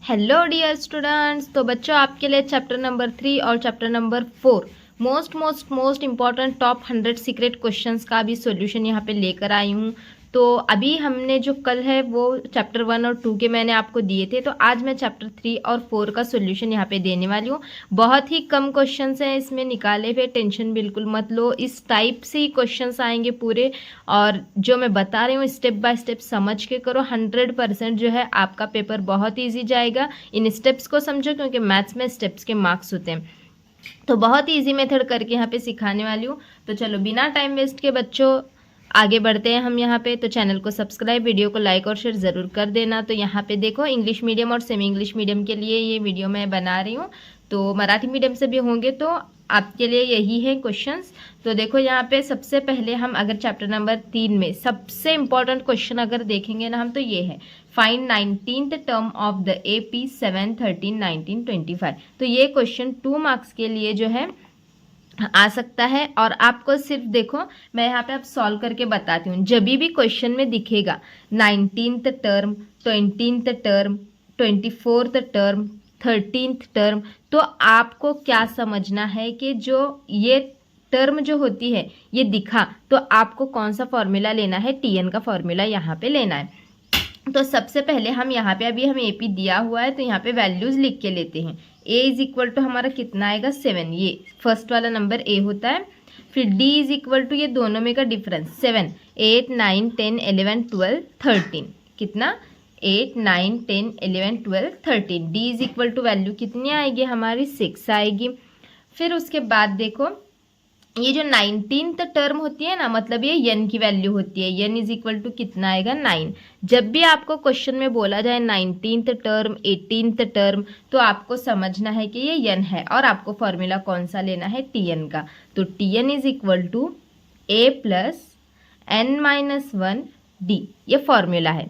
Hello dear students. तो बच्चों आपके लिए चैप्टर नंबर 3 और chapter number 4 most important top 100 secret questions का भी सॉल्यूशन यहाँ पे लेकर आई हूँ। तो अभी हमने जो कल है वो चैप्टर 1 और 2 के मैंने आपको दिए थे, तो आज मैं चैप्टर 3 और 4 का सॉल्यूशन यहाँ पे देने वाली हूँ। बहुत ही कम क्वेश्चंस हैं इसमें निकाले हुए, टेंशन बिल्कुल मत लो। इस टाइप से ही क्वेश्चंस आएंगे पूरे, और जो मैं बता रही हूँ स्टेप बाय स्टेप समझ के करो। 100% जो है आपका पेपर बहुत ईजी जाएगा। इन स्टेप्स को समझो, क्योंकि मैथ्स में स्टेप्स के मार्क्स होते हैं। तो बहुत ईजी मेथड करके यहाँ पे सिखाने वाली हूँ। तो चलो बिना टाइम वेस्ट के बच्चों आगे बढ़ते हैं हम यहाँ पे। तो चैनल को सब्सक्राइब, वीडियो को लाइक और शेयर ज़रूर कर देना। तो यहाँ पे देखो, इंग्लिश मीडियम और सेमी इंग्लिश मीडियम के लिए ये वीडियो मैं बना रही हूँ। तो मराठी मीडियम से भी होंगे तो आपके लिए यही है क्वेश्चंस। तो देखो यहाँ पे सबसे पहले हम अगर चैप्टर नंबर 3 में सबसे इम्पॉर्टेंट क्वेश्चन अगर देखेंगे ना हम, तो ये है find 19th term of the AP 7, 13, 19, 25। तो ये क्वेश्चन 2 मार्क्स के लिए जो है आ सकता है। और आपको सिर्फ देखो, मैं यहाँ पे अब सॉल्व करके बताती हूँ। जब भी क्वेश्चन में दिखेगा 19th term, 20th term, 24th term, 13th term, तो आपको क्या समझना है कि जो ये टर्म जो होती है ये दिखा, तो आपको कौन सा फॉर्मूला लेना है, TN का फॉर्मूला यहाँ पे लेना है। तो सबसे पहले हम यहाँ पे, अभी हमें AP दिया हुआ है तो यहाँ पे वैल्यूज लिख के लेते हैं। A इज इक्वल टू हमारा कितना आएगा 7, ये फर्स्ट वाला नंबर A होता है। फिर D इज इक्वल टू ये दोनों में का डिफरेंस 7, 8, 9, 10, 11, 12, 13, कितना 8, 9, 10, 11, 12, 13। D is equal to value कितनी आएगी हमारी 6 आएगी। फिर उसके बाद देखो ये जो 19th टर्म होती है ना, मतलब ये n की वैल्यू होती है। n इज इक्वल टू कितना आएगा 9। जब भी आपको क्वेश्चन में बोला जाए 19th टर्म, 18th टर्म, तो आपको समझना है कि ये n है, और आपको फॉर्मूला कौन सा लेना है TN का। तो TN is equal to A plus n-1 D, ये फॉर्मूला है।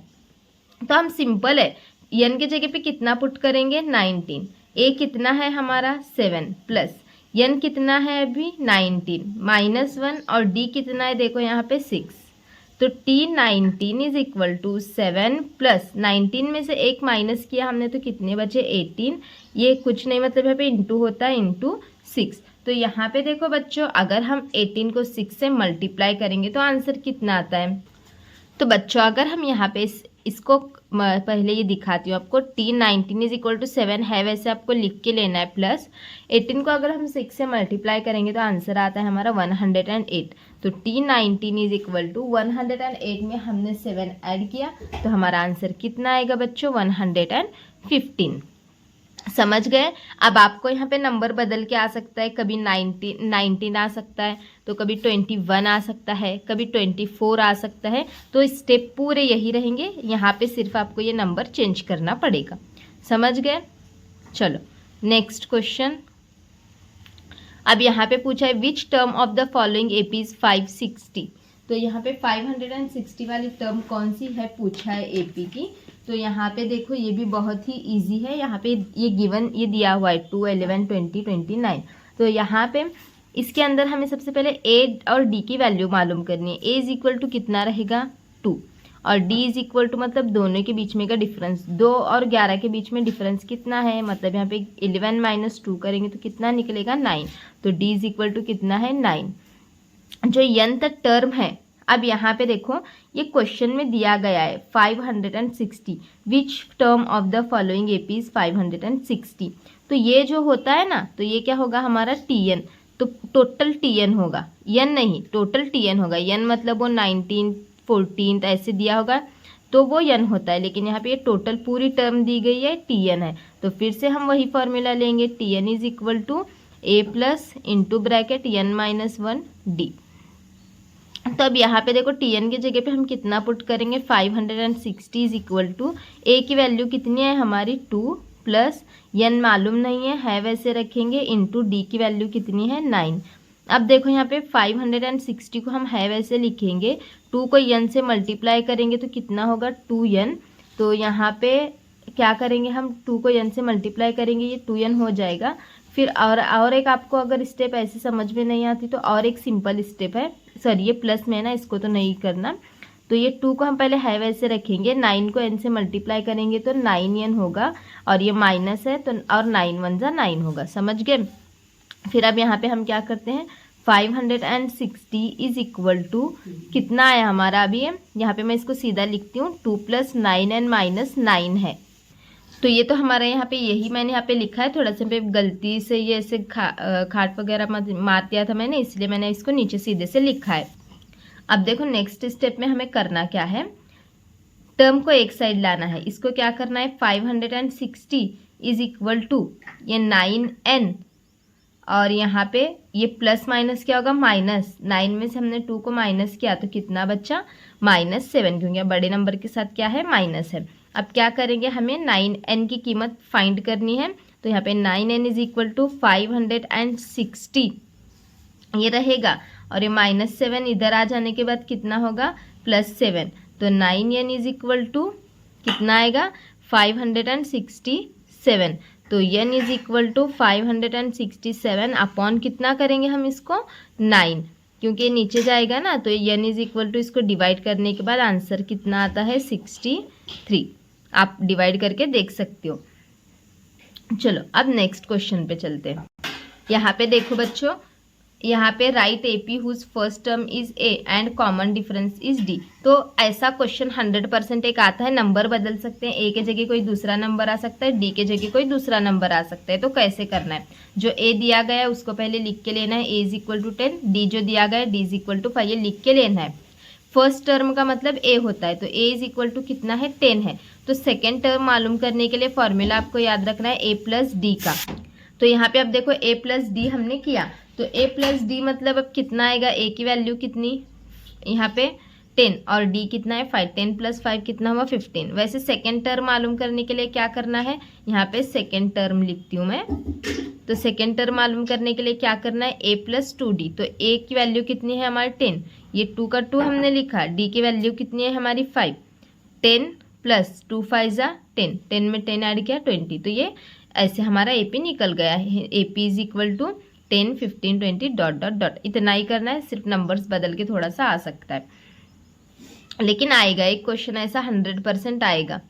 तो हम सिंपल है, n के जगह पे कितना पुट करेंगे 19, A कितना है हमारा 7 प्लस n कितना है अभी 19 -1, और D कितना है देखो यहाँ पे 6। तो T19 is equal to 7 plus 19 में से एक माइनस किया हमने तो कितने बचे 18। ये कुछ नहीं, मतलब यहाँ पे इंटू होता है, इंटू 6। तो यहाँ पे देखो बच्चों, अगर हम 18 को 6 से मल्टीप्लाई करेंगे तो आंसर कितना आता है। तो बच्चों अगर हम यहाँ पे इसको पहले ये दिखाती हूँ आपको, T19 इज इक्वल टू 7 है, वैसे आपको लिख के लेना है, प्लस 18 को अगर हम 6 से मल्टीप्लाई करेंगे तो आंसर आता है हमारा 108। तो T19 इज इक्वल टू 108 में हमने 7 ऐड किया तो हमारा आंसर कितना आएगा बच्चों 115। समझ गए। अब आपको यहाँ पे नंबर बदल के आ सकता है, कभी 19 आ सकता है, तो कभी 21 आ सकता है, कभी 24 आ सकता है। तो स्टेप पूरे यही रहेंगे, यहाँ पे सिर्फ आपको ये नंबर चेंज करना पड़ेगा। समझ गए। चलो नेक्स्ट क्वेश्चन। अब यहाँ पे पूछा है which term of the following AP is 560। तो यहाँ पे 560 वाली टर्म कौन सी है पूछा है AP की। तो यहाँ पे देखो ये भी बहुत ही इजी है। यहाँ पे ये गिवन ये दिया हुआ है 2, 11, 20, 29। तो यहाँ पे इसके अंदर हमें सबसे पहले A और D की वैल्यू मालूम करनी है। A इज इक्वल टू कितना रहेगा 2, और D इज इक्वल टू मतलब दोनों के बीच में का डिफरेंस 2 और 11 के बीच में डिफरेंस कितना है, मतलब यहाँ पे 11 माइनस 2 करेंगे तो कितना निकलेगा 9। तो D इज इक्वल टू कितना है 9। जो n तक टर्म है, अब यहाँ पे देखो ये क्वेश्चन में दिया गया है 560, which term of the following AP is 560। तो ये जो होता है ना, तो ये क्या होगा हमारा TN। तो टोटल TN होगा, n नहीं, टोटल TN होगा। n मतलब वो 19, 14 ऐसे दिया होगा तो वो n होता है, लेकिन यहाँ पे ये टोटल पूरी टर्म दी गई है TN है। तो फिर से हम वही फॉर्मूला लेंगे, TN is equal to A plus into bracket n-1 D। तो अब यहाँ पे देखो TN की जगह पे हम कितना पुट करेंगे 560 इज इक्वल टू A की वैल्यू कितनी है हमारी 2 प्लस n मालूम नहीं है वैसे रखेंगे, इंटू D की वैल्यू कितनी है 9। अब देखो यहाँ पे 560 को हम है वैसे लिखेंगे, 2 को n से मल्टीप्लाई करेंगे तो कितना होगा 2n। तो यहाँ पे क्या करेंगे हम, 2 को n से मल्टीप्लाई करेंगे ये 2n हो जाएगा। फिर और एक आपको अगर स्टेप ऐसे समझ में नहीं आती तो और एक सिंपल स्टेप है, सॉरी ये प्लस में है ना, इसको तो नहीं करना। तो ये 2 को हम पहले है वैसे रखेंगे, 9 को n से मल्टीप्लाई करेंगे तो 9n होगा, और ये माइनस है तो और 9 1 जा 9 होगा, समझ गए। फिर अब यहाँ पे हम क्या करते हैं, 560 इज इक्वल टू कितना आया हमारा, अभी यहाँ पे मैं इसको सीधा लिखती हूँ, 2 + 9n - 9 है। तो ये तो हमारा यहाँ पे यही मैंने यहाँ पे लिखा है, थोड़ा सा पे गलती से ये ऐसे खाट वगैरह मार दिया था मैंने, इसलिए मैंने इसको नीचे सीधे से लिखा है। अब देखो नेक्स्ट स्टेप में हमें करना क्या है, टर्म को एक साइड लाना है। इसको क्या करना है, 560 इज इक्वल टू ये 9n, और यहाँ पे ये प्लस माइनस क्या होगा, माइनस 9 में से हमने 2 को माइनस किया तो कितना बचा, -7, क्योंकि बड़े नंबर के साथ क्या है, माइनस है। अब क्या करेंगे, हमें 9n की कीमत फाइंड करनी है, तो यहाँ पे 9n इज इक्वल टू 560 ये रहेगा, और ये -7 इधर आ जाने के बाद कितना होगा, +7, तो 9n इज इक्वल टू कितना आएगा, 567। तो n is equal to 567 upon कितना करेंगे हम इसको, 9, क्योंकि ये नीचे जाएगा ना, तो n इज इक्वल टू इसको डिवाइड करने के बाद आंसर कितना आता है, 63। आप डिवाइड करके देख सकते हो। चलो अब नेक्स्ट क्वेश्चन पे चलते हैं। यहाँ पे देखो बच्चों, यहाँ पे right AP whose first term is A and common difference is D. तो ऐसा क्वेश्चन 100% एक आता है, नंबर बदल सकते हैं, ए के जगह कोई दूसरा नंबर आ सकता है, डी के जगह कोई दूसरा नंबर आ सकता है। तो कैसे करना है, जो ए दिया गया है उसको पहले लिख के लेना है, ए इज इक्वल टू 10, डी जो दिया गया है डी इज इक्वल टू 5, ये लिख के लेना है। फर्स्ट टर्म का मतलब ए होता है, तो ए इज इक्वल टू कितना है, 10 है। तो सेकेंड टर्म मालूम करने के लिए फॉर्मूला आपको याद रखना है ए प्लस डी का। तो यहाँ पे अब देखो ए प्लस डी हमने किया, तो ए प्लस डी मतलब अब कितना आएगा, ए की वैल्यू कितनी, यहाँ पे 10, और डी कितना है 5, 10 + 5 कितना हुआ, 15। वैसे सेकेंड टर्म मालूम करने के लिए क्या करना है, यहाँ पे सेकेंड टर्म लिखती हूँ मैं। तो सेकेंड टर्म मालूम करने के लिए क्या करना है, a + 2d। तो a की वैल्यू कितनी है हमारी 10, ये 2 का 2 हमने लिखा, d की वैल्यू कितनी है हमारी 5, 10 + 2 5 = 10, 10 में 10 ऐड किया 20। तो ये ऐसे हमारा AP निकल गया है, AP इज इक्वल टू 10 15 20 ... इतना ही करना है, सिर्फ नंबर्स बदल के थोड़ा सा आ सकता है, लेकिन आएगा एक क्वेश्चन ऐसा 100% आएगा।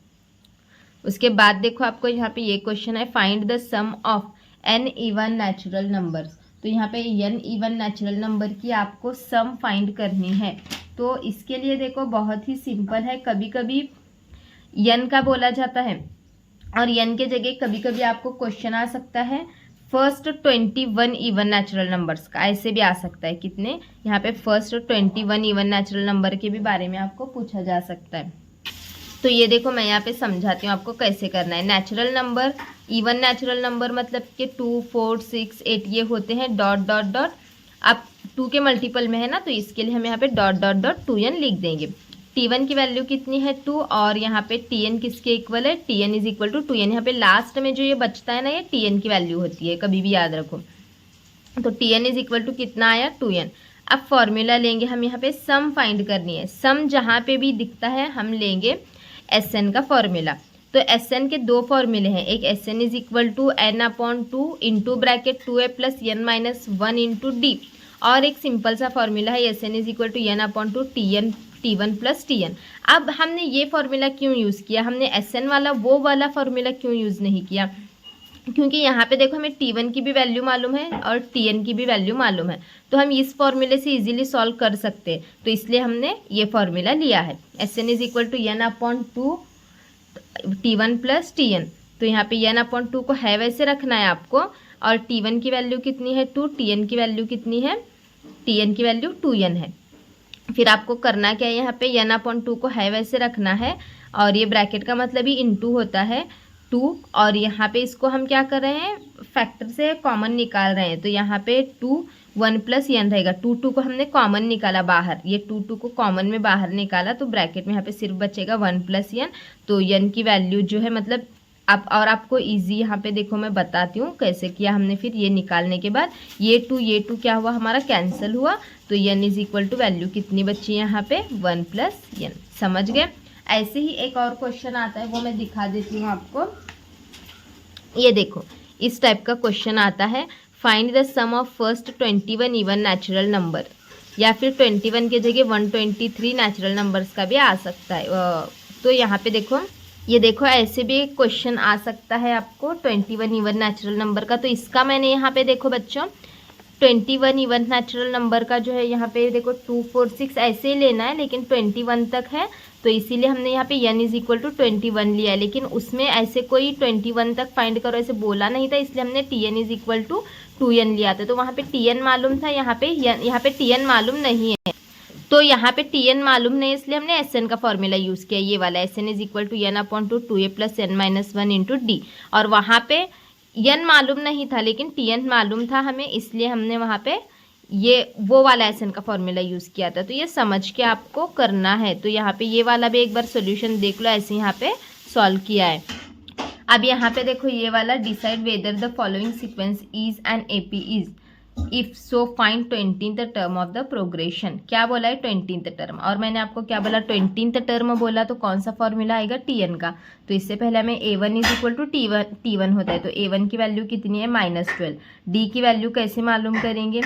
उसके बाद देखो आपको यहाँ पे ये क्वेश्चन है, find the sum of n even natural numbers. तो यहाँ पे n इवन नेचुरल नंबर की आपको सम फाइंड करनी है। तो इसके लिए देखो बहुत ही सिंपल है, कभी कभी n का बोला जाता है और n के जगह कभी कभी आपको क्वेश्चन आ सकता है फर्स्ट 21 इवन नेचुरल नंबर्स का, ऐसे भी आ सकता है। कितने, यहाँ पे फर्स्ट 21 इवन नेचुरल नंबर के भी बारे में आपको पूछा जा सकता है। तो ये देखो मैं यहाँ पे समझाती हूँ आपको कैसे करना है। Natural number, even natural number मतलब कि 2 4 6 8 ये होते हैं ... अब 2 के मल्टीपल में है ना, तो इसके लिए हम यहाँ पे ... 2n लिख देंगे। T1 की वैल्यू कितनी है 2, और यहाँ पे Tn किसके इक्वल है, Tn is equal to 2n। यहाँ पे लास्ट में जो ये बचता है ना, ये Tn की वैल्यू होती है, कभी भी याद रखो। तो Tn इज इक्वल टू कितना आया, 2n। अब फॉर्मूला लेंगे हम, यहाँ पे सम फाइंड करनी है। सम जहाँ पे भी दिखता है हम लेंगे Sn का फॉर्मूला। तो Sn के 2 फॉर्मूले हैं, एक Sn is equal to n/2 into bracket 2a + n - 1 into d, और एक सिंपल सा फॉर्मूला है Sn is equal to n/2 T1 + Tn। अब हमने ये फॉर्मूला क्यों यूज़ किया, हमने Sn वाला वो वाला फॉर्मूला क्यों यूज़ नहीं किया, क्योंकि यहाँ पे देखो हमें T1 की भी वैल्यू मालूम है और Tn की भी वैल्यू मालूम है, तो हम इस फॉर्मूले से इजीली सॉल्व कर सकते हैं। तो इसलिए हमने ये फॉर्मूला लिया है, Sn is equal to n/2 T1 + Tn। तो यहाँ पे n/2 को है वैसे रखना है आपको, और T1 की वैल्यू कितनी है 2, Tn की वैल्यू कितनी है, Tn की वैल्यू 2n है। फिर आपको करना क्या है, यहाँ पे n/2 को है वैसे रखना है, और ये ब्रैकेट का मतलब ही इनटू होता है 2, और यहाँ पे इसको हम क्या कर रहे हैं, फैक्टर से कॉमन निकाल रहे हैं। तो यहाँ पे 2 1 + n रहेगा, 2 को हमने कॉमन निकाला बाहर, ये 2 को कॉमन में बाहर निकाला, तो ब्रैकेट में यहाँ पे सिर्फ बचेगा 1 + n। तो n की वैल्यू जो है मतलब आप, और आपको इजी यहाँ पे देखो मैं बताती हूँ कैसे किया हमने। फिर ये निकालने के बाद ये 2 क्या हुआ हमारा, कैंसिल हुआ, तो n is equal to value कितनी बची है यहाँ पे 1 + n। समझ गए। ऐसे ही एक और क्वेश्चन आता है, वो मैं दिखा देती हूँ आपको। ये देखो इस टाइप का क्वेश्चन आता है, find the sum of first 21 even natural number. या फिर 21 की जगह 123 नेचुरल नंबर्स का भी आ सकता है। तो यहाँ पे देखो, ये देखो ऐसे भी क्वेश्चन आ सकता है आपको 21 इवन नेचुरल नंबर का। तो इसका मैंने यहाँ पे देखो बच्चों 21 इवन नेचुरल नंबर का जो है यहाँ पे देखो 2 4 6 ऐसे ही लेना है, लेकिन 21 तक है तो इसीलिए हमने यहाँ पे n इज इक्वल टू 21 लिया है। लेकिन उसमें ऐसे कोई 21 तक फाइंड करो ऐसे बोला नहीं था, इसलिए हमने tn is equal to 2n लिया था। तो वहाँ पे tn मालूम था, यहाँ पे tn मालूम नहीं है। तो यहाँ पे tn मालूम नहीं, इसलिए हमने sn का फॉर्मूला यूज़ किया, ये वाला sn is equal to n upon two 2a plus n minus 1 into D. और वहाँ पे n मालूम नहीं था लेकिन tn मालूम था हमें, इसलिए हमने वहाँ पे ये वो वाला sn का फॉर्मूला यूज़ किया था। तो ये समझ के आपको करना है। तो यहाँ पे ये वाला भी एक बार सोल्यूशन देख लो, ऐसे यहाँ पे सॉल्व किया है। अब यहाँ पे देखो ये वाला decide whether the following sequence is an AP is, if so find 20th term of the progression. क्या बोला है 20th टर्म, और मैंने आपको क्या बोला 20th टर्म बोला तो कौन सा फॉर्मूला आएगा tn का। तो इससे पहले हमें a1 is equal to t1 होता है, तो a1 की वैल्यू कितनी है -12। d की वैल्यू कैसे मालूम करेंगे,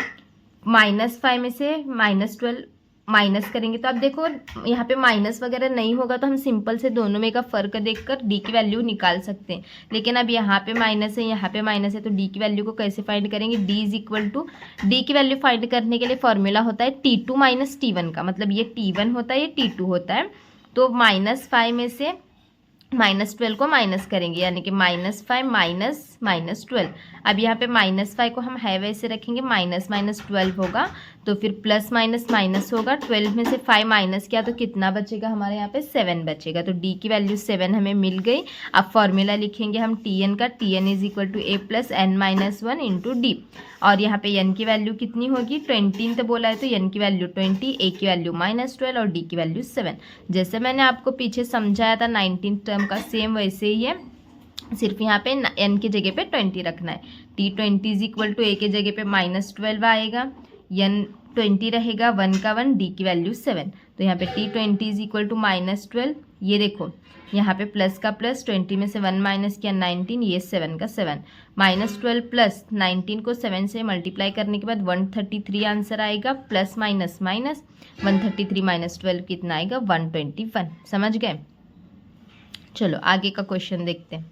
-5 में से -12 माइनस करेंगे। तो अब देखो यहाँ पे माइनस वगैरह नहीं होगा तो हम सिंपल से दोनों में का फ़र्क देखकर डी की वैल्यू निकाल सकते हैं। लेकिन अब यहाँ पे माइनस है, यहाँ पे माइनस है, तो डी की वैल्यू को कैसे फाइंड करेंगे, D is equal to, D की वैल्यू फाइंड करने के लिए फॉर्मूला होता है T2 माइनस T1 का, मतलब ये T1 होता है ये T2 होता है। तो -5 में से -12 को माइनस करेंगे, यानी कि -5 माइनस -12। अब यहाँ पे -5 को हम है वैसे रखेंगे, माइनस -12 होगा, तो फिर प्लस माइनस माइनस होगा। 12 में से 5 माइनस किया तो कितना बचेगा हमारे यहाँ पे 7 बचेगा। तो d की वैल्यू 7 हमें मिल गई। अब फॉर्मूला लिखेंगे हम tn का, tn is equal to a plus n minus 1 into D. और यहाँ पे n की वैल्यू कितनी होगी 20 तो बोला है, तो n की वैल्यू 20, a की वैल्यू -12 और d की वैल्यू 7। जैसे मैंने आपको पीछे समझाया था 19 टर्म का, सेम वैसे ही है, सिर्फ यहाँ पे n की जगह पे 20 रखना है। t20 is equal to a की जगह पे -12 आएगा, n 20 रहेगा, 1 का 1, d की वैल्यू 7। तो यहाँ पे t20 इज इक्वल टू -12, ये देखो यहाँ पे प्लस का प्लस, 20 में से 1 माइनस किया 19, ये 7 का 7, -12 प्लस 19 को 7 से मल्टीप्लाई करने के बाद 133 आंसर आएगा, प्लस माइनस माइनस 133 माइनस 12 कितना आएगा 121। समझ गए। चलो आगे का क्वेश्चन देखते हैं।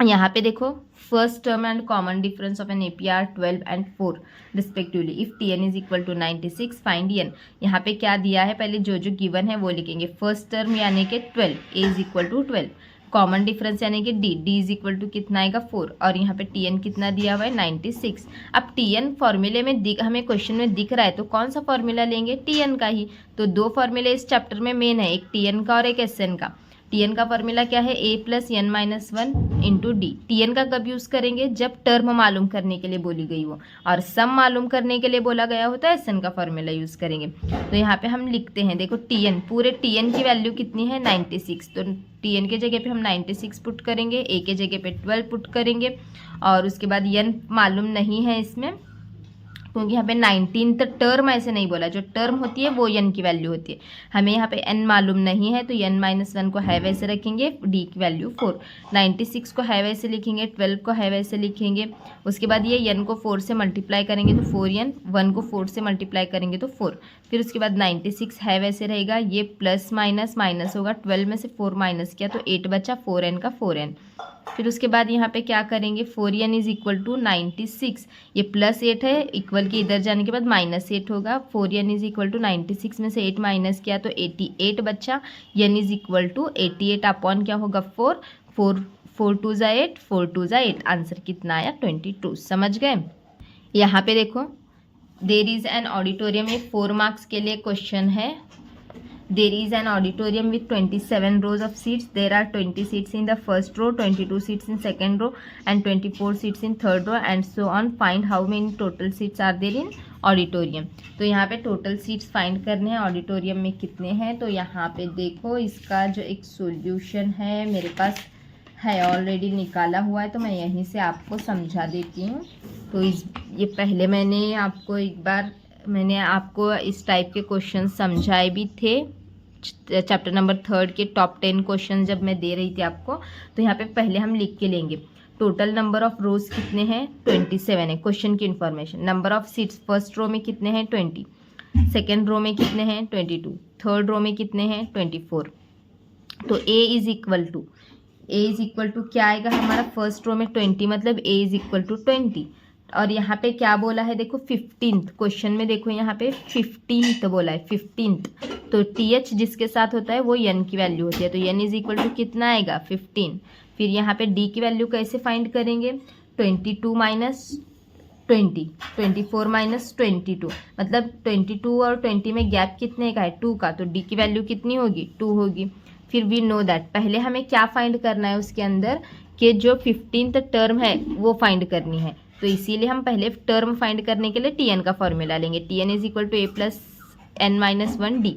यहाँ पे देखो first term and common difference of an APR 12 and 4 respectively, if tn is equal to 96 find n। यहाँ पे क्या दिया है, पहले जो जो गिवन है वो लिखेंगे। फर्स्ट टर्म यानी कि 12, a is equal to 12, common difference यानी कि d इज इक्वल टू कितना आएगा 4, और यहाँ पे tn कितना दिया हुआ है 96। अब tn फॉर्मूले में हमें क्वेश्चन में दिख रहा है, तो कौन सा फॉर्मूला लेंगे, tn का ही। तो दो फॉर्मूले इस चैप्टर में मेन है, एक tn का और एक sn का। tn का फॉर्मूला क्या है, a plus n minus 1 into D. tn का कब यूज़ करेंगे, जब टर्म मालूम करने के लिए बोली गई हो, और सम मालूम करने के लिए बोला गया होता है sn का फॉर्मूला यूज़ करेंगे। तो यहाँ पे हम लिखते हैं, देखो tn, पूरे tn की वैल्यू कितनी है 96, तो tn के जगह पे हम 96 पुट करेंगे, a के जगह पे 12 पुट करेंगे, और उसके बाद n मालूम नहीं है इसमें, क्योंकि यहाँ पे 19 टर्म ऐसे नहीं बोला, जो टर्म होती है वो n की वैल्यू होती है। हमें यहाँ पे n मालूम नहीं है, तो n माइनस 1 को है वैसे रखेंगे, d की वैल्यू 4, 96 को है वैसे लिखेंगे, 12 को है वैसे लिखेंगे। उसके बाद ये n को 4 से मल्टीप्लाई करेंगे तो 4n, 1 को 4 से मल्टीप्लाई करेंगे तो 4, फिर उसके बाद 96 है वैसे रहेगा, ये प्लस माइनस माइनस होगा, 12 में से 4 माइनस किया तो 8 बचा, 4n का 4n। फिर उसके बाद यहाँ पे क्या करेंगे, 4n इज इक्वल टू 96, ये प्लस 8 है, इक्वल के इधर जाने के बाद -8 होगा, 4n इज इक्वल टू 96 में से 8 माइनस किया तो 88 बचा, n is equal to 88 upon क्या होगा 4, 4 2 ज़ा 8, 4 2 ज़ा 8, आंसर कितना आया 22। समझ गए। यहाँ पे देखो देयर इज एन ऑडिटोरियम, ये 4 मार्क्स के लिए क्वेश्चन है। There is an auditorium with 27 rows of seats. There are 20 seats in the first row, 22 seats in second row, and 24 seats in third row, and so on. Find how many total seats are there in auditorium. तो यहाँ पे total seats find करने हैं, auditorium में कितने हैं। तो यहाँ पे देखो इसका जो एक सॉल्यूशन है मेरे पास है, ऑलरेडी निकाला हुआ है, तो मैं यहीं से आपको समझा देती हूँ। तो ये पहले मैंने आपको इस टाइप के क्वेश्चन समझाए भी थे, चैप्टर नंबर 3 के टॉप 10 क्वेश्चन जब मैं दे रही थी आपको। तो यहाँ पे पहले हम लिख के लेंगे। टोटल नंबर ऑफ रोज कितने हैं 27 है, क्वेश्चन की information. Number of seats first row में कितने हैं 20, सेकेंड रो में कितने हैं 22, थर्ड रो में कितने हैं 24। तो ए इज इक्वल टू क्या आएगा हमारा, फर्स्ट रो में 20 मतलब ए इज इक्वल टू 20। और यहाँ पे क्या बोला है देखो 15th, क्वेश्चन में देखो यहाँ पे 15th बोला है 15th। तो TH जिसके साथ होता है वो n की वैल्यू होती है, तो n इज इक्वल टू कितना आएगा 15। फिर यहाँ पे d की वैल्यू कैसे फाइंड करेंगे, 22 माइनस 20, 24 माइनस 22, मतलब 22 और 20 में गैप कितने का है 2 का, तो d की वैल्यू कितनी होगी 2 होगी। फिर वी नो दैट, पहले हमें क्या फाइंड करना है उसके अंदर कि जो 15th टर्म है वो फाइंड करनी है, तो इसीलिए हम पहले टर्म फाइंड करने के लिए Tn का फॉर्मूला लेंगे। Tn is equal to a plus n minus 1d।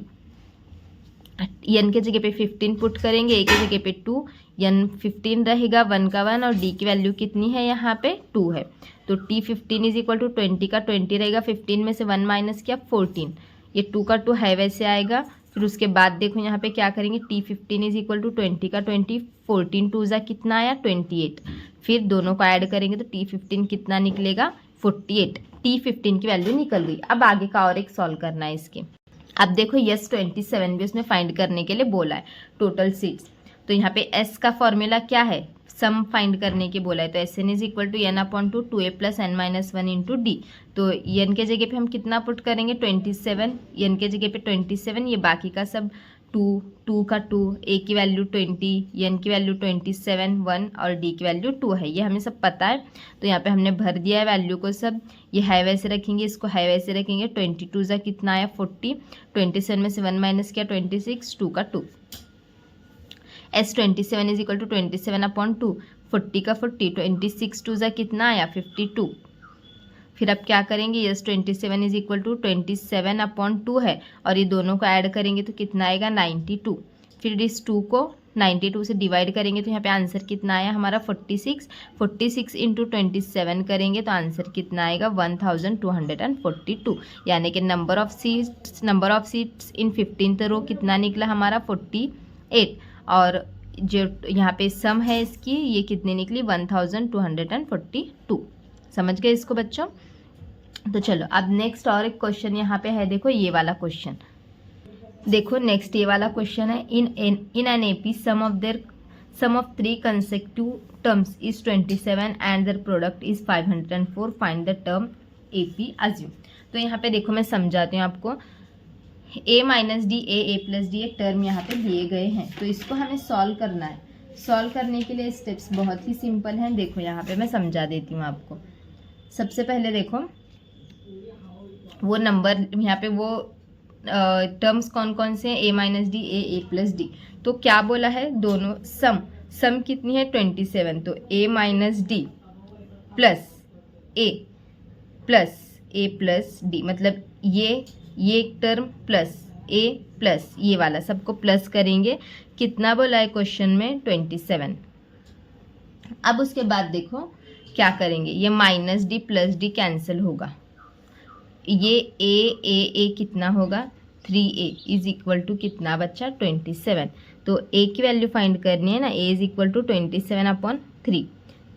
n के जगह पे 15 पुट करेंगे, a के जगह पे 2, n 15 रहेगा, 1 का 1 और d की वैल्यू कितनी है यहाँ पे 2 है। तो t 15 इज इक्वल टू 20 का 20 रहेगा, 15 में से 1 माइनस किया 14, ये 2 का 2 है वैसे आएगा। फिर उसके बाद देखो यहाँ पे क्या करेंगे, t 15 इज इक्वल टू 20 का 20, 14 2 ज़ा कितना आया 28। फिर दोनों को ऐड करेंगे तो t 15 कितना निकलेगा 48, t 15 की वैल्यू निकल गई। अब आगे का और एक सॉल्व करना है इसके। अब देखो यस 27 भी उसमें फाइंड करने के लिए बोला है टोटल सीट्स। तो यहाँ पे s का फॉर्मूला क्या है, सम फाइंड करने के बोला है, तो S N is equal to n upon two 2a plus n minus 1 into D. तो n के जगह पे हम कितना पुट करेंगे 27, n के जगह पे 27, ये बाकी का सब 2 का 2, a की वैल्यू 20, n की वैल्यू 27, 1 और d की वैल्यू 2 है, ये हमें सब पता है। तो यहाँ पे हमने भर दिया है वैल्यू को सब, ये है वैसे रखेंगे, इसको है वैसे रखेंगे। 22 ज़ा कितना आया 40, 27 में से 1 माइनस किया 26, 2 का 2। S 27 is equal to 27 upon 2, 40 का 40, 26 2 ज़ा कितना आया 52। फिर अब क्या करेंगे, S 27 is equal to 27 upon 2 है और ये दोनों को ऐड करेंगे तो कितना आएगा 92। फिर इस 2 को 92 से डिवाइड करेंगे तो यहाँ पे आंसर कितना आया हमारा 46, 46 इंटू 27 करेंगे तो आंसर कितना आएगा 1242, यानी कि number of seats in 15th रो कितना निकला हमारा 48। और जो यहाँ पे सम है इसकी ये कितनी निकली 1242। समझ गए इसको बच्चों। तो चलो अब नेक्स्ट और एक क्वेश्चन यहाँ पे है, देखो ये वाला क्वेश्चन देखो। नेक्स्ट ये वाला क्वेश्चन है, in an AP some of 3 consecutive terms is 27 and their product is 504, find the term AP assume. तो यहाँ पे देखो मैं समझाती हूँ आपको, a minus D A plus D एक टर्म यहाँ पे दिए गए हैं, तो इसको हमें सॉल्व करना है। सॉल्व करने के लिए स्टेप्स बहुत ही सिंपल हैं, देखो यहाँ पे मैं समझा देती हूँ आपको। सबसे पहले देखो वो नंबर यहाँ पे वो टर्म्स कौन कौन से हैं, a minus D A plus D. तो क्या बोला है, दोनों सम कितनी है 27, तो a minus D plus A plus D, मतलब ये एक टर्म प्लस a प्लस ये वाला सबको प्लस करेंगे, कितना बोला है क्वेश्चन में 27। अब उसके बाद देखो क्या करेंगे, ये minus D plus D cancel होगा, ये ए कितना होगा 3a इज इक्वल टू कितना बच्चा 27। तो a की वैल्यू फाइंड करनी है ना, a is equal to 27 upon 3,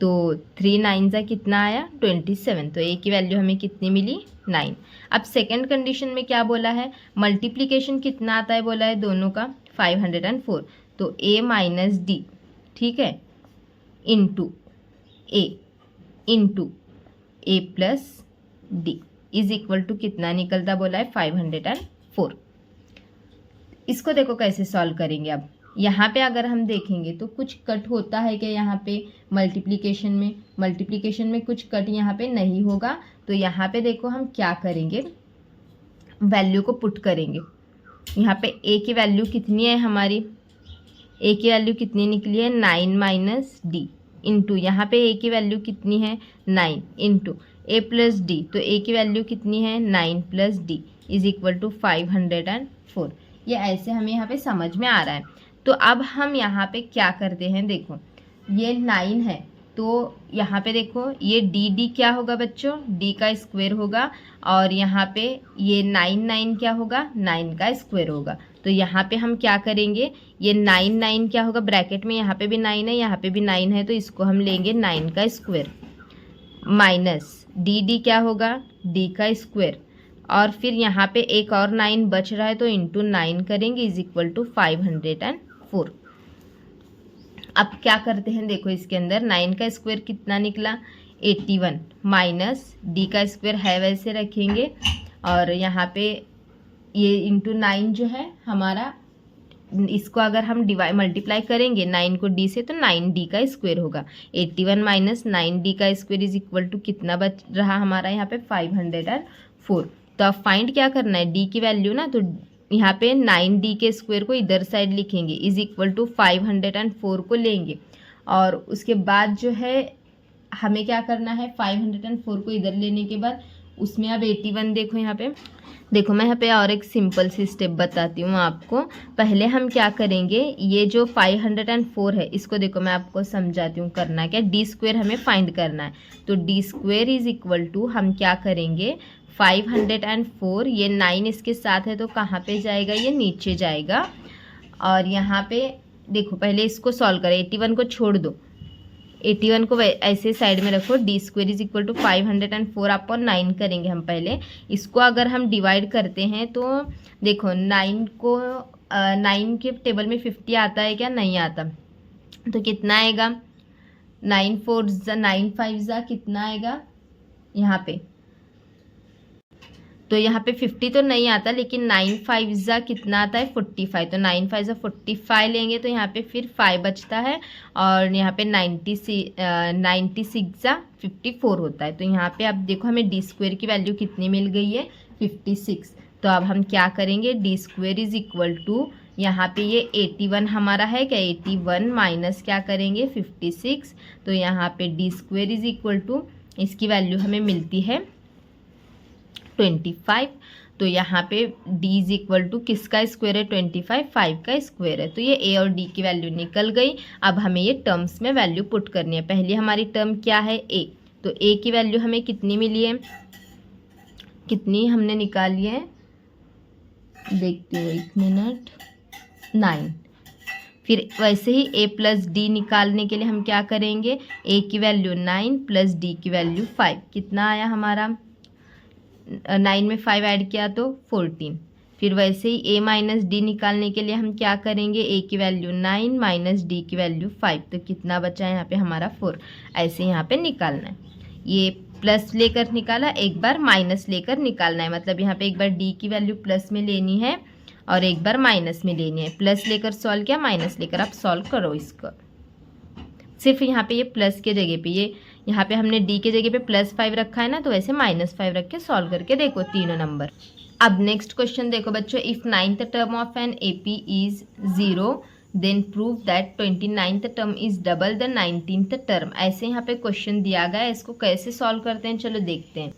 तो 3 9 ज़ा कितना आया 27, तो a की वैल्यू हमें कितनी मिली 9। अब सेकंड कंडीशन में क्या बोला है, मल्टीप्लिकेशन कितना आता है बोला है दोनों का 504, तो a माइनस डी ठीक है into A plus D is equal to कितना निकलता बोला है 504। इसको देखो कैसे सॉल्व करेंगे। अब यहाँ पे अगर हम देखेंगे तो कुछ कट होता है कि यहाँ पे मल्टीप्लिकेशन में कुछ कट यहाँ पे नहीं होगा। तो यहाँ पे देखो हम क्या करेंगे, वैल्यू को पुट करेंगे। यहाँ पे a की वैल्यू कितनी है हमारी, a की वैल्यू कितनी निकली है 9 माइनस डी इंटू यहाँ पे a की वैल्यू कितनी है 9 इंटू a प्लस डी, तो a की वैल्यू कितनी है 9 plus D is equal to 504। ये ऐसे हमें यहाँ पे समझ में आ रहा है। तो अब हम यहाँ पे क्या करते हैं, देखो ये 9 है तो यहाँ पे देखो ये डी क्या होगा बच्चों, डी का स्क्वायर होगा, और यहाँ पे ये 9 क्या होगा, 9 का स्क्वायर होगा। तो यहाँ पे हम क्या करेंगे, ये 9 क्या होगा, ब्रैकेट में यहाँ पे भी 9 है, यहाँ पे भी 9 है, तो इसको हम लेंगे 9 का स्क्वायर माइनस डी क्या होगा, डी का स्क्वायर, और फिर यहाँ पे एक और 9 बच रहा है तो इंटू 9 करेंगे इज इक्वल टू 504। अब क्या करते हैं, देखो इसके अंदर 9 का स्क्वायर कितना निकला, 81 माइनस डी का स्क्वायर है वैसे रखेंगे, और यहाँ पे ये इंटू 9 जो है हमारा, इसको अगर हम मल्टीप्लाई करेंगे 9 को डी से तो 9d का स्क्वायर होगा। 81 माइनस 9d का स्क्वायर इज इक्वल टू कितना बच रहा हमारा यहाँ पे 504। तो अब फाइंड क्या करना है, d की वैल्यू ना, तो यहाँ पे 9d के स्क्वायर को इधर साइड लिखेंगे इज इक्वल टू 504 को लेंगे, और उसके बाद जो है हमें क्या करना है, 504 को इधर लेने के बाद उसमें अब 81 देखो यहाँ पे, देखो मैं यहाँ पे और एक सिंपल सी स्टेप बताती हूँ आपको। पहले हम क्या करेंगे, ये जो 504 है इसको देखो मैं आपको समझाती हूँ करना क्या, डी स्क्वायर हमें फाइंड करना है। तो D square is equal to हम क्या करेंगे, 504, ये 9 इसके साथ है तो कहाँ पे जाएगा, ये नीचे जाएगा, और यहाँ पे देखो पहले इसको सॉल्व करें, 81 को छोड़ दो, 81 को ऐसे साइड में रखो, D square is equal to 504 upon 9 करेंगे हम पहले। इसको अगर हम डिवाइड करते हैं तो देखो 9 को 9 के टेबल में 50 आता है क्या, नहीं आता, तो कितना आएगा, 9 4 जा 9 5 जा कितना आएगा यहाँ पे, तो यहाँ पे 50 तो नहीं आता, लेकिन 9 5 जा कितना आता है 45, तो 9 5 जा 45 लेंगे तो यहाँ पे फिर 5 बचता है, और यहाँ पे 96 जा 54 होता है। तो यहाँ पे अब देखो हमें डी स्क्वायर की वैल्यू कितनी मिल गई है, 56। तो अब हम क्या करेंगे, D square is equal to यहाँ पे ये 81 हमारा है क्या, 81 माइनस क्या करेंगे 56, तो यहाँ पे D square is equal to इसकी वैल्यू हमें मिलती है 25। तो यहाँ पे d इज इक्वल टू किसका स्क्वायर है, 25, 5 का स्क्वायर है। तो ये a और d की वैल्यू निकल गई। अब हमें ये टर्म्स में वैल्यू पुट करनी है। पहली हमारी टर्म क्या है, a, तो a की वैल्यू हमें कितनी मिली है, कितनी हमने निकाली है, देखती हूँ एक मिनट, 9। फिर वैसे ही a प्लस डी निकालने के लिए हम क्या करेंगे, a की वैल्यू 9 प्लस d की वैल्यू 5, कितना आया हमारा, 9 में 5 ऐड किया तो 14। फिर वैसे ही a माइनस डी निकालने के लिए हम क्या करेंगे, a की वैल्यू 9 माइनस d की वैल्यू 5, तो कितना बचा है यहाँ पे हमारा 4। ऐसे यहाँ पे निकालना है, ये प्लस लेकर निकाला, एक बार माइनस लेकर निकालना है, मतलब यहाँ पे एक बार d की वैल्यू प्लस में लेनी है और एक बार माइनस में लेनी है। प्लस लेकर सॉल्व किया, माइनस लेकर आप सॉल्व करो इसको। सिर्फ यहाँ पे ये प्लस के जगह पे, ये यहाँ पे हमने d के जगह पे +5 रखा है ना, तो वैसे -5 रख के सॉल्व करके देखो तीनों नंबर। अब नेक्स्ट क्वेश्चन देखो बच्चों, if 9th term of an AP is 0 then prove that 29th term is double the 19th term. ऐसे यहाँ पे क्वेश्चन दिया गया है, इसको कैसे सॉल्व करते हैं चलो देखते हैं।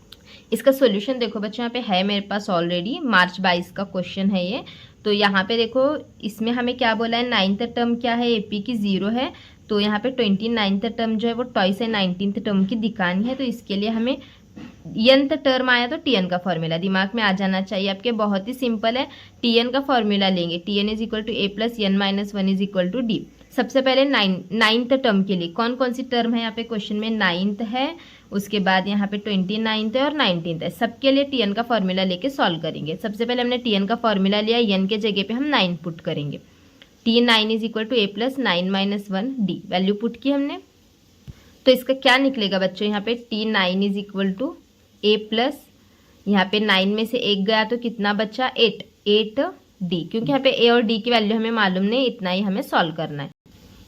इसका सॉल्यूशन देखो बच्चों, यहाँ पे है मेरे पास ऑलरेडी, मार्च 22 का क्वेश्चन है ये। तो यहाँ पे देखो इसमें हमें क्या बोला है, 9th टर्म क्या है, AP की 0 है, तो यहाँ पे 29th टर्म जो है वो टॉइस है 19th टर्म की दिखानी है। तो इसके लिए हमें nth टर्म आया तो tn का फॉर्मूला दिमाग में आ जाना चाहिए आपके, बहुत ही सिंपल है। tn का फॉर्मूला लेंगे, tn is equal to a plus n minus 1 is equal to D. सबसे पहले 9th टर्म के लिए कौन कौन सी टर्म है यहाँ पे क्वेश्चन में, 9th है, उसके बाद यहाँ पे 29th है और 19th है। सबके लिए tn का फॉर्मूला लेके सॉल्व करेंगे। सबसे पहले हमने tn का फॉर्मूला लिया, n के जगह पे हम 9 पुट करेंगे, t9 is equal to a plus 9 minus 1 D, value put की हमने। तो इसका क्या निकलेगा बच्चों, यहाँ पे t9 is equal to a plus, यहाँ पे 9 में से 1 गया तो कितना बचा 8d, क्योंकि यहाँ पे a और d की वैल्यू हमें मालूम नहीं, इतना ही हमें सॉल्व करना है।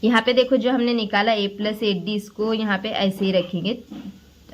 यहाँ पे देखो जो हमने निकाला a प्लस 8d, इसको यहाँ पे ऐसे ही रखेंगे,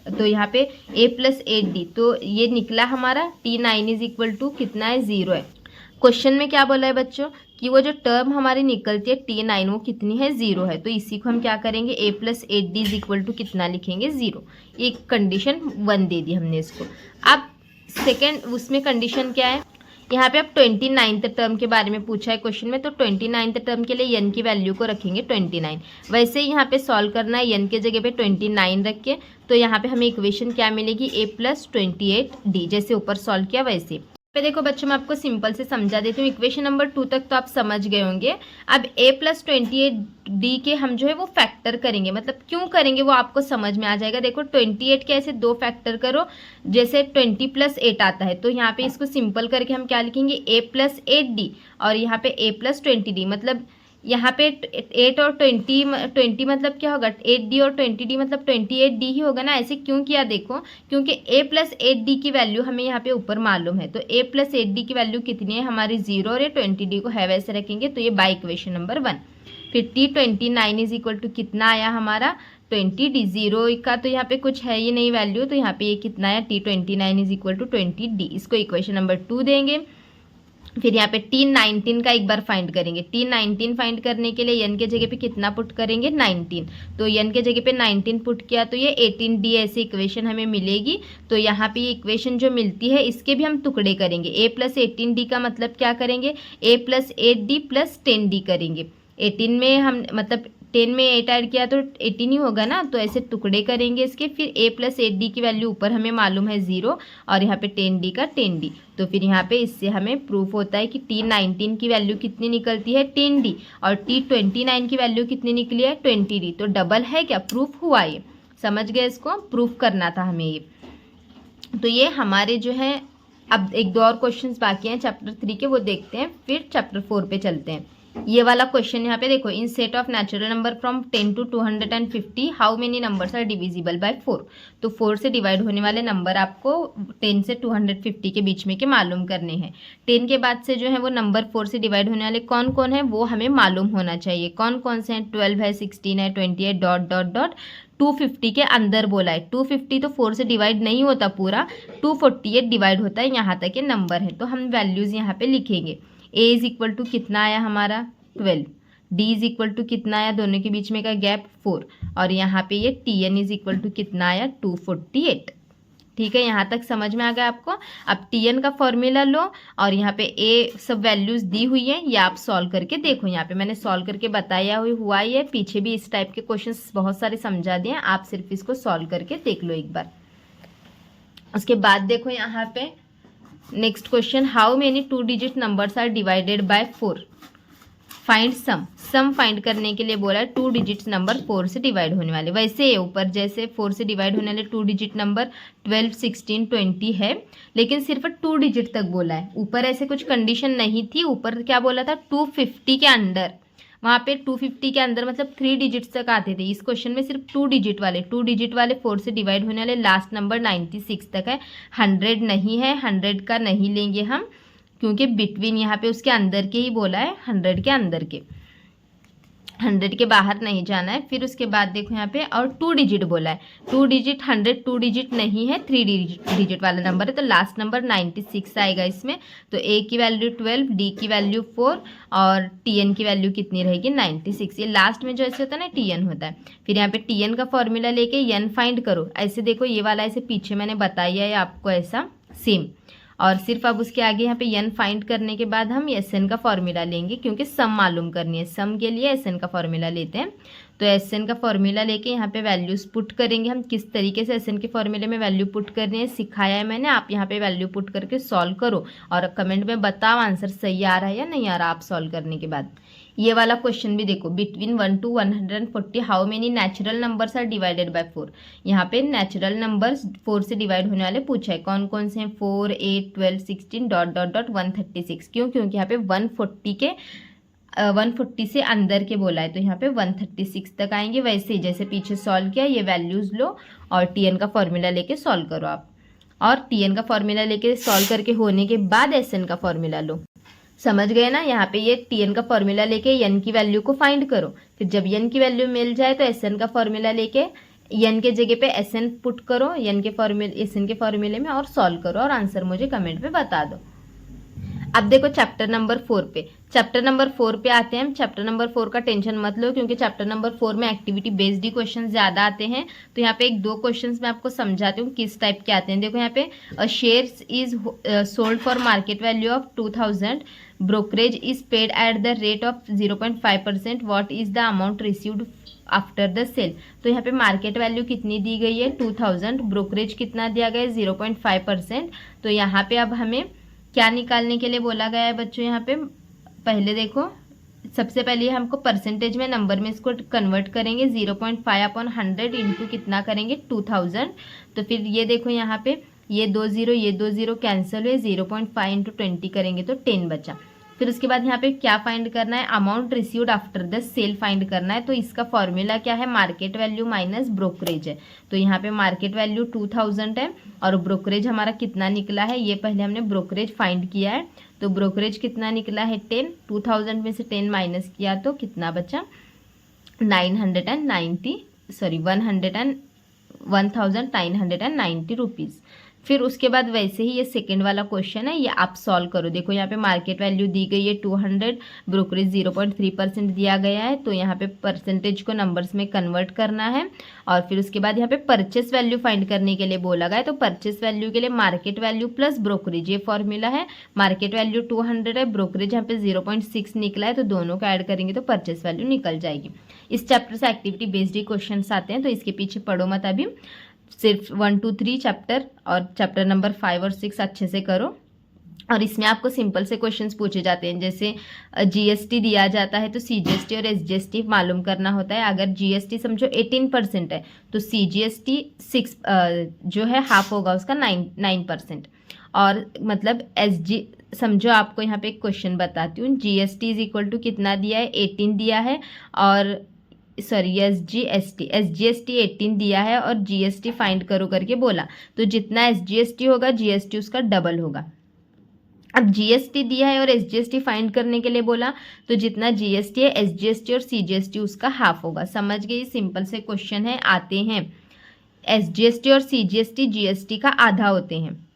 तो यहाँ पे a प्लस 8d, तो ये निकला हमारा t9 इज इक्वल टू कितना है, 0 है। क्वेश्चन में क्या बोला है बच्चों कि वो जो टर्म हमारी निकलती है t9 वो कितनी है, 0 है। तो इसी को हम क्या करेंगे, a plus 8d is equal to कितना लिखेंगे, 0। एक कंडीशन 1 दे दी हमने इसको। अब सेकेंड उसमें कंडीशन क्या है, यहाँ पे अब 29th टर्म के बारे में पूछा है क्वेश्चन में, तो 29th टर्म के लिए n की वैल्यू को रखेंगे 29। वैसे ही यहाँ पे सॉल्व करना है, n के जगह पे 29 रख के, तो यहाँ पे हमें इक्वेशन क्या मिलेगी, a + 28d, जैसे ऊपर सॉल्व किया वैसे। पे देखो बच्चों, मैं आपको सिंपल से समझा देती हूँ। इक्वेशन नंबर 2 तक तो आप समझ गए होंगे। अब a + 28d के हम जो है वो फैक्टर करेंगे, मतलब क्यों करेंगे वो आपको समझ में आ जाएगा। देखो 28 के ऐसे 2 फैक्टर करो, जैसे 20 + 8 आता है, तो यहाँ पे इसको सिंपल करके हम क्या लिखेंगे, a + 8d, और यहाँ पे a + 20d, मतलब यहाँ पे 8 और 20 मतलब क्या होगा, 8d और 20d मतलब 28d ही होगा ना। ऐसे क्यों किया देखो, क्योंकि a + 8d की वैल्यू हमें यहाँ पे ऊपर मालूम है, तो a + 8d की वैल्यू कितनी है हमारी 0, और ये 20d को है वैसे रखेंगे, तो ये बाय इक्वेशन नंबर 1। फिर t29 = कितना आया हमारा 20d, 0 का तो यहाँ पे कुछ है ही नहीं वैल्यू, तो यहाँ पे ये कितना आया t29 = 20d, इसको इक्वेशन नंबर 2 देंगे। फिर यहाँ पे t19 का एक बार फाइंड करेंगे। t19 फाइंड करने के लिए n के जगह पे कितना पुट करेंगे, 19, तो n के जगह पे 19 पुट किया तो ये 18d ऐसी इक्वेशन हमें मिलेगी। तो यहाँ पे ये इक्वेशन जो मिलती है इसके भी हम टुकड़े करेंगे। a + 18d का मतलब क्या करेंगे, a + 8d + 10d करेंगे। 18 में हम मतलब 10 में 8 ऐड किया तो 18 ही होगा ना, तो ऐसे टुकड़े करेंगे इसके। फिर a + 8d की वैल्यू ऊपर हमें मालूम है 0, और यहाँ पे 10d का 10d, तो फिर यहाँ पे इससे हमें प्रूफ होता है कि t19 की वैल्यू कितनी निकलती है 10d, और t29 की वैल्यू कितनी निकली है 20d, तो डबल है क्या, प्रूफ हुआ। ये समझ गए, इसको प्रूफ करना था हमें ये। तो ये हमारे जो है, अब एक दो और क्वेश्चंस बाकी हैं चैप्टर 3 के, वो देखते हैं, फिर चैप्टर 4 पे चलते हैं। ये वाला क्वेश्चन यहाँ पे देखो, in set of natural number from 10 to 250 how many numbers are divisible by 4। तो 4 से डिवाइड होने वाले नंबर आपको 10 से 250 के बीच में के मालूम करने हैं। 10 के बाद से जो है वो नंबर 4 से डिवाइड होने वाले कौन कौन है वो हमें मालूम होना चाहिए। कौन कौन से हैं, 12 है, 16 है, 28 ... 250 के अंदर बोला है। 250 तो 4 से डिवाइड नहीं होता पूरा, 248 डिवाइड होता है, यहाँ तक के नंबर है। तो हम वैल्यूज़ यहाँ पे लिखेंगे। a = कितना आया हमारा 12, d = कितना आया, दोनों के बीच में का गैप 4, और यहाँ पे ये tn = कितना आया 248। ठीक है, यहाँ तक समझ में आ गया आपको। अब tn का फॉर्मूला लो, और यहाँ पे a सब वैल्यूज दी हुई है, ये आप सॉल्व करके देखो। यहाँ पे मैंने सॉल्व करके बताया हुआ ही है, पीछे भी इस टाइप के क्वेश्चंस बहुत सारे समझा दिए हैं, आप सिर्फ इसको सॉल्व करके देख लो एक बार। उसके बाद देखो यहाँ पे next question, how many 2 digit numbers are divided by 4, find sum find करने के लिए बोला है 2 डिजिट्स नंबर 4 से डिवाइड होने वाले। वैसे ऊपर जैसे 4 से डिवाइड होने वाले 2 डिजिट नंबर 12, 16, 20 है, लेकिन सिर्फ 2 डिजिट तक बोला है। ऊपर ऐसे कुछ कंडीशन नहीं थी, ऊपर क्या बोला था 250 के अंदर, वहाँ पे 250 के अंदर मतलब 3 डिजिट्स तक आते थे। इस क्वेश्चन में सिर्फ 2 डिजिट वाले 4 से डिवाइड होने वाले लास्ट नंबर 96 तक है, 100 नहीं है, 100 का नहीं लेंगे हम, क्योंकि बिटवीन यहाँ पे उसके अंदर के ही बोला है, 100 के अंदर के, 100 के बाहर नहीं जाना है। फिर उसके बाद देखो यहाँ पे और 2 डिजिट बोला है, 2 डिजिट 100 2 डिजिट नहीं है, 3 डिजिट वाला नंबर है, तो लास्ट नंबर 96 आएगा इसमें। तो a की वैल्यू 12, d की वैल्यू 4, और tn की वैल्यू कितनी रहेगी 96। ये लास्ट में जो ऐसे होता है ना tn होता है। फिर यहाँ पे tn का फॉर्मूला लेके n फाइंड करो। ऐसे देखो ये वाला ऐसे पीछे मैंने बताया है आपको ऐसा सेम, और सिर्फ अब उसके आगे यहाँ पे n फाइंड करने के बाद हम Sn का फॉर्मूला लेंगे, क्योंकि सम मालूम करनी है, सम के लिए Sn का फॉर्मूला लेते हैं। तो Sn का फॉर्मूला लेके यहाँ पे वैल्यूज पुट करेंगे। हम किस तरीके से Sn के फॉर्मूले में वैल्यू पुट करनी है सिखाया है मैंने, आप यहाँ पे वैल्यू पुट करके सॉल्व करो, और कमेंट में बताओ आंसर सही आ रहा है या नहीं आ रहा आप सॉल्व करने के बाद। ये वाला क्वेश्चन भी देखो, between 1 to 140 how many natural numbers are divided by 4। यहाँ पे नेचुरल नंबर्स 4 से डिवाइड होने वाले पूछा है, कौन कौन से हैं 4, 8, 12, 16 ... 136। क्यों, क्योंकि यहाँ पे 140 से अंदर के बोला है, तो यहाँ पे 136 तक आएंगे। वैसे ही जैसे पीछे सॉल्व किया, ये वैल्यूज लो और tn का फॉर्मूला लेके सॉल्व करो आप, और tn का फॉर्मूला लेके सॉल्व करके होने के बाद Sn का फॉर्मूला लो। समझ गए ना, यहाँ पे ये tn का फॉर्मूला लेके n की वैल्यू को फाइंड करो। फिर जब n की वैल्यू मिल जाए तो Sn का फॉर्मूला लेके n के जगह पे Sn पुट करो, Sn के फॉर्मूले में, और सॉल्व करो, और आंसर मुझे कमेंट पे बता दो। अब देखो चैप्टर नंबर 4 पे, चैप्टर नंबर 4 पे आते हैं। चैप्टर नंबर 4 का टेंशन मत लो, क्योंकि चैप्टर नंबर 4 में एक्टिविटी बेस्ड ही क्वेश्चन ज्यादा आते हैं। तो यहाँ पे एक दो क्वेश्चंस मैं आपको समझाती हूँ किस टाइप के आते हैं। देखो यहाँ पे shares is sold for market value of 2000, brokerage is paid at the rate of 0.5%, what is the amount received after the sale. तो यहाँ पे मार्केट वैल्यू कितनी दी गई है 2000, ब्रोकरेज कितना दिया गया है 0.5%। तो यहाँ पे अब हमें क्या निकालने के लिए बोला गया है बच्चों, यहाँ पे पहले देखो सबसे पहले हमको परसेंटेज में नंबर में इसको कन्वर्ट करेंगे। 0.5 अपॉन 100 इंटू कितना करेंगे 2000। तो फिर ये देखो यहाँ पे ये 2 0 कैंसिल हुए, 0.5 इंटू 20 करेंगे तो 10 बचा। फिर उसके बाद यहाँ पे क्या फाइंड करना है, amount received after the sale find करना है। तो इसका फॉर्मूला क्या है, मार्केट वैल्यू माइनस ब्रोकरेज है। तो यहाँ पे मार्केट वैल्यू 2000 है और ब्रोकरेज हमारा कितना निकला है, ये पहले हमने ब्रोकरेज फाइंड किया है। तो ब्रोकरेज कितना निकला है 10, 2000 में से 10 माइनस किया तो कितना बचा 1990 रुपीज़। फिर उसके बाद वैसे ही ये सेकेंड वाला क्वेश्चन है, ये आप सॉल्व करो। देखो यहाँ पे मार्केट वैल्यू दी गई है 200, ब्रोकरेज 0.3% दिया गया है। तो यहाँ पे परसेंटेज को नंबर्स में कन्वर्ट करना है और फिर उसके बाद यहाँ पे परचेस वैल्यू फाइंड करने के लिए बोला गया है। तो परचेस वैल्यू के लिए मार्केट वैल्यू प्लस ब्रोकरेज, ये फॉर्मूला है। मार्केट वैल्यू 200 है, ब्रोकरेज यहाँ पे 0.6 निकला है, तो दोनों का ऐड करेंगे तो परचेस वैल्यू निकल जाएगी। इस चैप्टर से एक्टिविटी बेस्ड ही क्वेश्चन आते हैं, तो इसके पीछे पढ़ो मत अभी, सिर्फ 1 2 3 चैप्टर और चैप्टर नंबर 5 और 6 अच्छे से करो। और इसमें आपको सिंपल से क्वेश्चंस पूछे जाते हैं, जैसे जीएसटी दिया जाता है तो सीजीएसटी और एसजीएसटी मालूम करना होता है। अगर जीएसटी समझो 18% है तो सीजीएसटी 6 जो है हाफ होगा उसका 9%। और मतलब एसजी समझो, आपको यहाँ पे एक क्वेश्चन बताती हूँ, जीएसटी इज इक्वल टू कितना दिया है 18 दिया है, और सॉरी एसजीएसटी 18 दिया है और जीएसटी फाइंड करो करके बोला। तो जितना एसजीएसटी होगा जीएसटी उसका डबल होगा। अब जीएसटी दिया है और एसजीएसटी फाइंड करने के लिए बोला, तो जितना जीएसटी है एसजीएसटी और सीजीएसटी उसका हाफ होगा। समझ गई, सिंपल से क्वेश्चन है, आते हैं। एसजीएसटी और सीजीएसटी जीएसटी का आधा होते हैं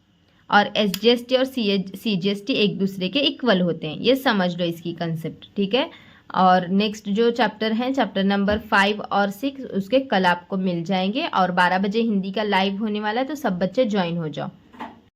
और एसजीएसटी और सीजीएसटी एक दूसरे के इक्वल होते हैं। ये समझ लो इसकी कंसेप्ट, ठीक है। और नेक्स्ट जो चैप्टर है, चैप्टर नंबर 5 और 6, उसके कल आपको मिल जाएंगे। और 12 बजे हिंदी का लाइव होने वाला है, तो सब बच्चे ज्वाइन हो जाओ।